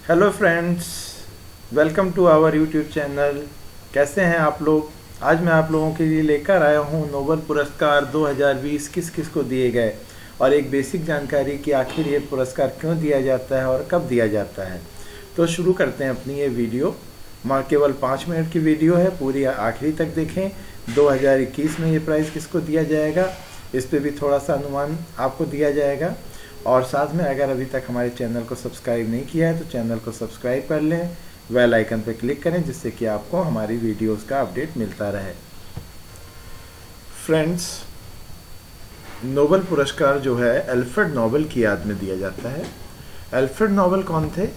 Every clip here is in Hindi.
Hello friends, welcome to our YouTube channel. कैसे हैं आप लोग? आज मैं आप लोगों के लिए लेकर आया हूं नोबेल पुरस्कार 2020 किस किस को दिए गए और एक बेसिक जानकारी कि आखिर ये पुरस्कार क्यों दिया जाता है और कब दिया जाता है। तो शुरू करते हैं अपनी ये वीडियो। केवल 5 मिनट की वीडियो है, पूरी आखिरी तक देखें। 2021 में ये प्राइज़ किसको दिया जाएगा, इस पर भी थोड़ा सा अनुमान आपको दिया जाएगा। और साथ में अगर अभी तक हमारे चैनल को सब्सक्राइब नहीं किया है तो चैनल को सब्सक्राइब कर लें, बेल आइकन पर क्लिक करें जिससे कि आपको हमारी वीडियोस का अपडेट मिलता रहे। फ्रेंड्स, नोबेल पुरस्कार जो है अल्फ्रेड नोबेल की याद में दिया जाता है। अल्फ्रेड नोबेल कौन थे?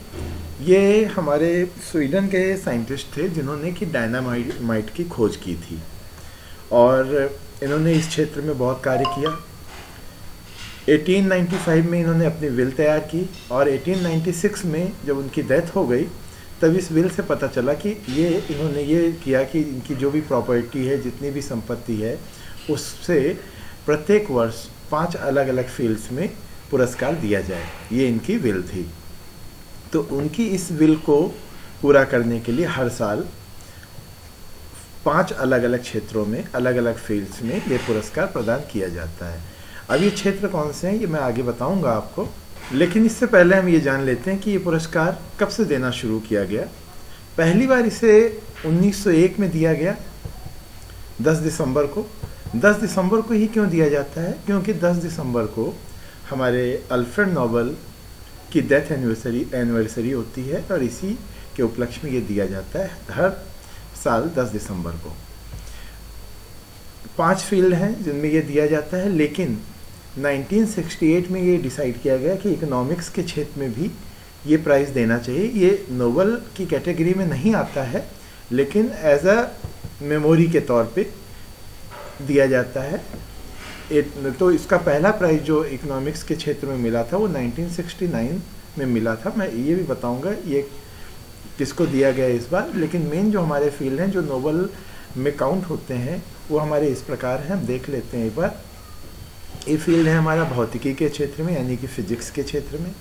ये हमारे स्वीडन के साइंटिस्ट थे जिन्होंने कि डायनामाइट की खोज की थी और इन्होंने इस क्षेत्र में बहुत कार्य किया। 1895 में इन्होंने अपनी विल तैयार की और 1896 में जब उनकी डेथ हो गई तब इस विल से पता चला कि इन्होंने ये किया कि इनकी जो भी प्रॉपर्टी है, जितनी भी संपत्ति है, उससे प्रत्येक वर्ष 5 अलग अलग फील्ड्स में पुरस्कार दिया जाए। ये इनकी विल थी। तो उनकी इस विल को पूरा करने के लिए हर साल 5 अलग अलग क्षेत्रों में, अलग अलग फील्ड्स में ये पुरस्कार प्रदान किया जाता है। अब ये क्षेत्र कौन से हैं ये मैं आगे बताऊंगा आपको, लेकिन इससे पहले हम ये जान लेते हैं कि ये पुरस्कार कब से देना शुरू किया गया। पहली बार इसे 1901 में दिया गया, 10 दिसंबर को। 10 दिसंबर को ही क्यों दिया जाता है? क्योंकि 10 दिसंबर को हमारे अल्फ्रेड नोबेल की डेथ एनिवर्सरी होती है और इसी के उपलक्ष्य में ये दिया जाता है हर साल 10 दिसंबर को। 5 फील्ड हैं जिनमें ये दिया जाता है, लेकिन 1968 में ये डिसाइड किया गया कि इकोनॉमिक्स के क्षेत्र में भी ये प्राइज़ देना चाहिए। ये नोबेल की कैटेगरी में नहीं आता है, लेकिन एज अ मेमोरी के तौर पे दिया जाता है। तो इसका पहला प्राइज़ जो इकोनॉमिक्स के क्षेत्र में मिला था वो 1969 में मिला था। मैं ये भी बताऊंगा ये किसको दिया गया इस बार, लेकिन मेन जो हमारे फील्ड हैं जो नोबेल में काउंट होते हैं वो हमारे इस प्रकार हैं। हम देख लेते हैं एक बार। ये फील्ड है हमारा भौतिकी के क्षेत्र में, यानी कि फिजिक्स के क्षेत्र में,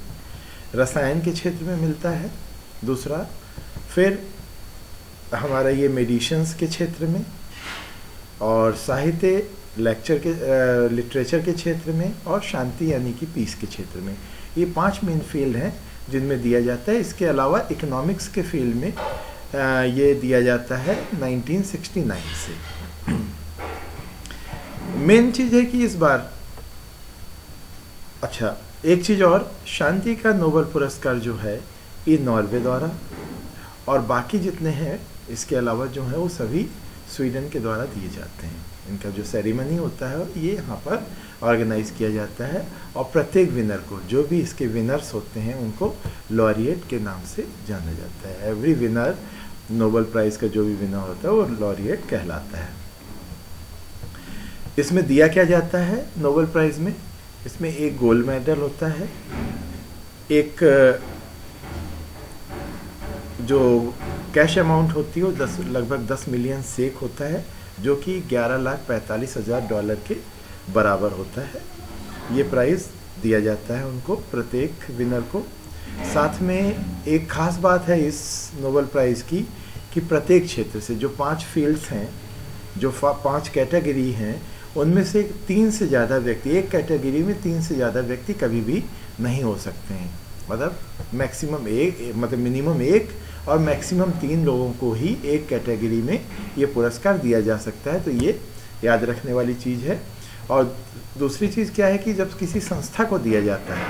रसायन के क्षेत्र में मिलता है दूसरा, फिर हमारा ये मेडिसिन्स के क्षेत्र में, और साहित्य लिटरेचर के क्षेत्र में, और शांति यानी कि पीस के क्षेत्र में। ये 5 मेन फील्ड हैं जिनमें दिया जाता है। इसके अलावा इकोनॉमिक्स के फील्ड में ये दिया जाता है 1969 से। मेन चीज़ है कि इस बार, अच्छा एक चीज़ और, शांति का नोबेल पुरस्कार जो है ये नॉर्वे द्वारा, और बाकी जितने हैं इसके अलावा जो है वो सभी स्वीडन के द्वारा दिए जाते हैं। इनका जो सेरेमनी होता है ये यहाँ पर ऑर्गेनाइज किया जाता है, और प्रत्येक विनर को, जो भी इसके विनर्स होते हैं उनको लॉरिएट के नाम से जाना जाता है। एवरी विनर, नोबेल प्राइज़ का जो भी विनर होता है वो लॉरिएट कहलाता है। इसमें दिया क्या जाता है नोबेल प्राइज़ में? इसमें एक गोल्ड मेडल होता है, एक जो कैश अमाउंट होती है वो लगभग 10 मिलियन सेक होता है, जो कि $11,45,000 के बराबर होता है। ये प्राइज़ दिया जाता है उनको, प्रत्येक विनर को। साथ में एक ख़ास बात है इस नोबेल प्राइज़ की कि प्रत्येक क्षेत्र से जो 5 फील्ड्स हैं, जो 5 कैटेगरी हैं, उनमें से 3 से ज़्यादा व्यक्ति, एक कैटेगरी में 3 से ज़्यादा व्यक्ति कभी भी नहीं हो सकते हैं। मतलब मैक्सिमम एक, मतलब मिनिमम 1 और मैक्सिमम 3 लोगों को ही एक कैटेगरी में ये पुरस्कार दिया जा सकता है। तो ये याद रखने वाली चीज़ है। और दूसरी चीज़ क्या है कि जब किसी संस्था को दिया जाता है,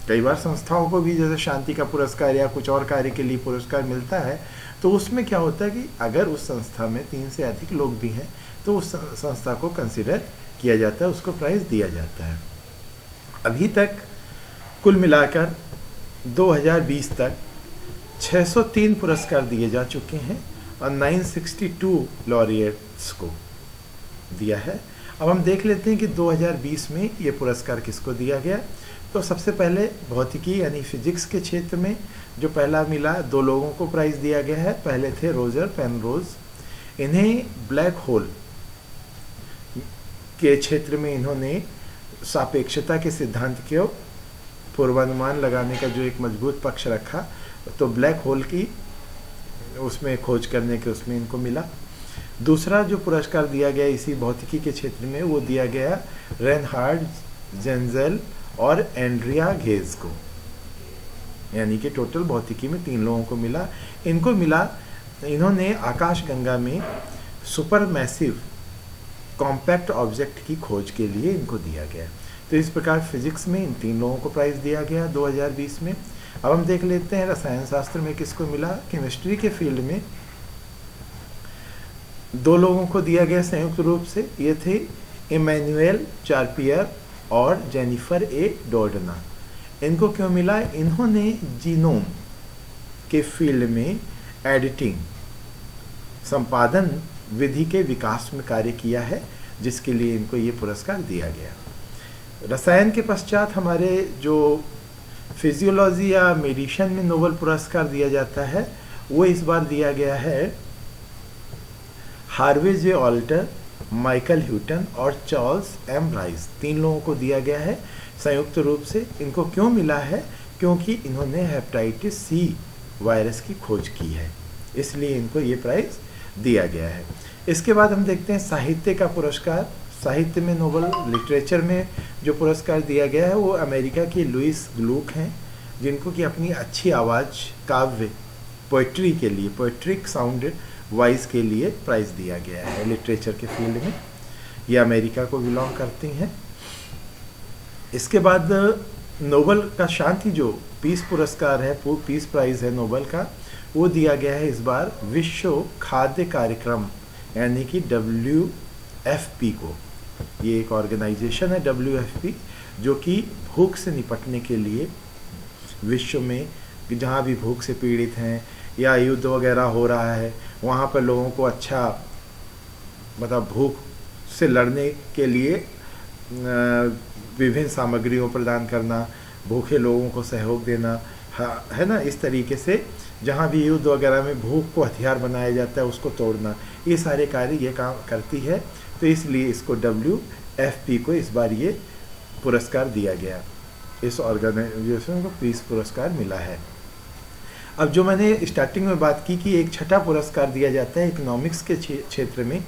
कई बार संस्थाओं को भी जैसे शांति का पुरस्कार या कुछ और कार्य के लिए पुरस्कार मिलता है, तो उसमें क्या होता है कि अगर उस संस्था में 3 से अधिक लोग भी हैं तो उस संस्था को कंसिडर किया जाता है, उसको प्राइज़ दिया जाता है। अभी तक कुल मिलाकर 2020 तक 603 पुरस्कार दिए जा चुके हैं और 962 लॉरिएट्स को दिया है। अब हम देख लेते हैं कि 2020 में ये पुरस्कार किसको दिया गया। तो सबसे पहले भौतिकी यानी फिजिक्स के क्षेत्र में जो पहला मिला, 2 लोगों को प्राइज़ दिया गया है। पहले थे रोजर पेनरोज। इन्हें ब्लैक होल के क्षेत्र में इन्होंने सापेक्षता के सिद्धांत को पूर्वानुमान लगाने का जो एक मजबूत पक्ष रखा, तो ब्लैक होल की उसमें खोज करने के उसमें इनको मिला। दूसरा जो पुरस्कार दिया गया इसी भौतिकी के क्षेत्र में, वो दिया गया रेनहार्ड जेंजेल और एंड्रिया घेज को, यानी कि टोटल भौतिकी में 3 लोगों को मिला। इनको मिला, इन्होंने आकाशगंगा में सुपर मैसिव कॉम्पैक्ट ऑब्जेक्ट की खोज के लिए इनको दिया गया। तो इस प्रकार फिजिक्स में इन 3 लोगों को प्राइज़ दिया गया 2020 में। अब हम देख लेते हैं रसायन शास्त्र में किसको मिला। केमिस्ट्री के फील्ड में 2 लोगों को दिया गया संयुक्त रूप से, ये थे इमैनुएल चार्पियर और जेनिफर ए डोर्डना। इनको क्यों मिला? इन्होंने जीनोम के फील्ड में एडिटिंग संपादन विधि के विकास में कार्य किया है, जिसके लिए इनको ये पुरस्कार दिया गया। रसायन के पश्चात हमारे जो फिजियोलॉजी या मेडिसिन में नोबेल पुरस्कार दिया जाता है, वो इस बार दिया गया है हार्वे जे ऑल्टर, माइकल ह्यूटन और चार्ल्स एम राइस। 3 लोगों को दिया गया है संयुक्त रूप से। इनको क्यों मिला है? क्योंकि इन्होंने हेपेटाइटिस सी वायरस की खोज की है, इसलिए इनको ये प्राइज़ दिया गया है। इसके बाद हम देखते हैं साहित्य का पुरस्कार। साहित्य में नोबेल लिटरेचर में जो पुरस्कार दिया गया है वो अमेरिका की लुइस ग्लूक हैं, जिनको कि अपनी अच्छी आवाज़ काव्य पोइट्री के लिए, पोइट्रिक साउंड वॉइस के लिए प्राइज़ दिया गया है लिटरेचर के फील्ड में। ये अमेरिका को बिलोंग करती हैं। इसके बाद नोबेल का शांति जो पीस पुरस्कार है, पीस प्राइज़ है नोबेल का, वो दिया गया है इस बार विश्व खाद्य कार्यक्रम यानी कि WFP को। ये एक ऑर्गेनाइजेशन है WFP, जो कि भूख से निपटने के लिए विश्व में जहाँ भी भूख से पीड़ित हैं या युद्ध वगैरह हो रहा है, वहाँ पर लोगों को अच्छा मतलब भूख से लड़ने के लिए विभिन्न सामग्रियों प्रदान करना, भूखे लोगों को सहयोग देना, है ना। इस तरीके से जहाँ भी युद्ध वगैरह में भूख को हथियार बनाया जाता है उसको तोड़ना, ये सारे कार्य ये काम करती है। तो इसलिए इसको WFP को इस बार ये पुरस्कार दिया गया, इस ऑर्गेनाइजेशन को पीस पुरस्कार मिला है। अब जो मैंने स्टार्टिंग में बात की कि एक छठा पुरस्कार दिया जाता है इकोनॉमिक्स के क्षेत्र में,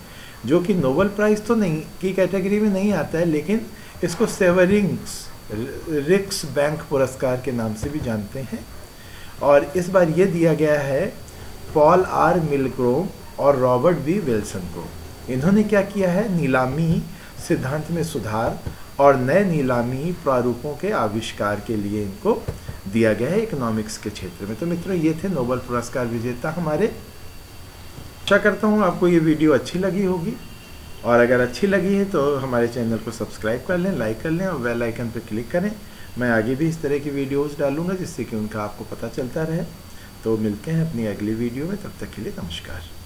जो कि नोबेल प्राइज़ तो नहीं की कैटेगरी में नहीं आता है, लेकिन इसको सेवरिंग्स रिक्स बैंक पुरस्कार के नाम से भी जानते हैं। और इस बार ये दिया गया है पॉल आर मिलग्रोम और रॉबर्ट बी विल्सन को। इन्होंने क्या किया है? नीलामी सिद्धांत में सुधार और नए नीलामी प्रारूपों के आविष्कार के लिए इनको दिया गया है इकोनॉमिक्स के क्षेत्र में। तो मित्रों, ये थे नोबेल पुरस्कार विजेता हमारे। आशा करता हूँ आपको ये वीडियो अच्छी लगी होगी, और अगर अच्छी लगी है तो हमारे चैनल को सब्सक्राइब कर लें, लाइक कर लें और बेल आइकन पर क्लिक करें। मैं आगे भी इस तरह की वीडियोस डालूंगा जिससे कि उनका आपको पता चलता रहे। तो मिलते हैं अपनी अगली वीडियो में, तब तक के लिए नमस्कार।